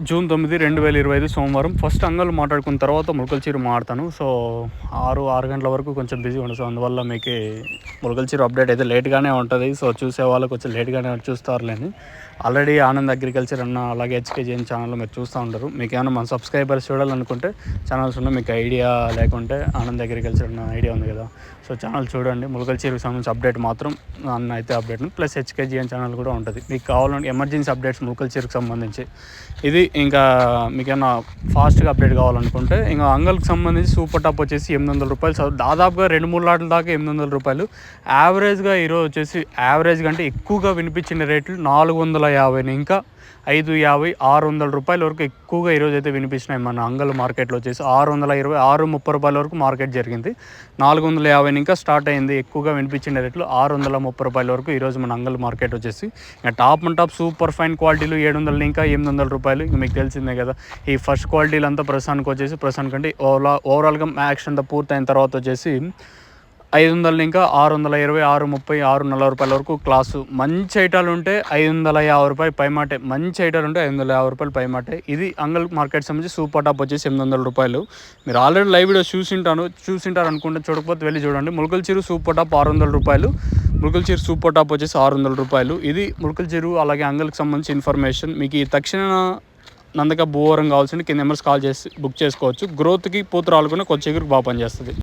June 9, 2025 సోమవారం. First అంగళ్ళు మాట్లాడుకున్న తర్వాత ములకల చీర మాడతాను. సో 6 గంటల వరకు కొంచెం బిజీగా ఉండదు. సో అందువల్ల మీకు ములకల చీర అప్డేట్ అయితే లేట్గానే ఉంటుంది. సో చూసే వాళ్ళు కొంచెం లేట్గానే చూస్తారులేని. ఆల్రెడీ ఆనంద్ అగ్రికల్చర్ అన్న అలాగే హెచ్కేజీఎన్ ఛానల్లో మీరు చూస్తూ ఉంటారు. మీకు ఏమైనా మన సబ్స్క్రైబర్స్ చూడాలనుకుంటే ఛానల్స్ ఉన్న మీకు ఐడియా లేకుంటే ఆనంద్ అగ్రికల్చర్ అన్న ఐడియా ఉంది కదా, సో ఛానల్ చూడండి. ములకల చీరకు సంబంధించి అప్డేట్ మాత్రం అన్న అయితే అప్డేట్ ప్లస్ హెచ్కేజీఎన్ ఛానల్ కూడా ఉంటుంది. మీకు కావాలంటే ఎమర్జెన్సీ అప్డేట్స్ ములకల చీరకు సంబంధించి ఇది. ఇంకా మీకు ఏమన్నా ఫాస్ట్గా అప్డేట్ కావాలనుకుంటే ఇంకా అంగల్కి సంబంధించి సూపర్ టాప్ వచ్చేసి 800 రూపాయలు, దాదాపుగా 2-3 లాట్ల దాకా 800 రూపాయలు. యావరేజ్గా ఈరోజు వచ్చేసి యావరేజ్ కంటే ఎక్కువగా వినిపించిన రేట్లు 450, ఇంకా 550, 600 రూపాయల వరకు ఎక్కువగా ఈరోజు అయితే వినిపించినాయి. మన అంగల్ మార్కెట్లో వచ్చేసి 620, 630 రూపాయల వరకు మార్కెట్ జరిగింది. 450 ఇంకా స్టార్ట్ అయింది. ఎక్కువగా వినిపించిన రేట్లు 630 రూపాయల వరకు ఈరోజు మన అంగల్ మార్కెట్ వచ్చేసి. ఇంకా top and top super fine క్వాలిటీలు 700 ఇంకా 800 రూపాయలు. ఇంకా మీకు తెలిసిందే కదా, ఈ ఫస్ట్ క్వాలిటీలు అంతా ప్రస్తుతానికంటే ఓవరాల్గా మ్యాక్స్ అంతా పూర్తయిన తర్వాత వచ్చేసి 500 ఇంకా 620, 630, 640 రూపాయల వరకు క్లాసు. మంచి ఐటాలు ఉంటే 550 రూపాయలు పైమాటే, మంచి ఐటాలు ఉంటే 550 రూపాయలు పైమాటే. ఇది అంగల్ మార్కెట్ సంబంధించి సూపర్ టాప్ వచ్చేసి 800 రూపాయలు. మీరు ఆల్రెడీ లైవ్ వీడియో చూసింటారు అనుకుంటే, చూడకపోతే వెళ్ళి చూడండి. ములకల చీరు సూపర్ టాప్ 600 రూపాయలు. ములకల చీరు సూపర్ టాప్ వచ్చేసి 600 రూపాయలు. ఇది ములకల చీరు అలాగే అంగల్కి సంబంధించి ఇన్ఫర్మేషన్. మీకు ఈ తక్షణ నందక భూవరం కావాల్సింది కింద నెంబర్స్ కాల్ చేసి బుక్ చేసుకోవచ్చు. గ్రోత్కి పూత రాలుకునే కొద్ది చిగురికి బాగా పనిచేస్తుంది.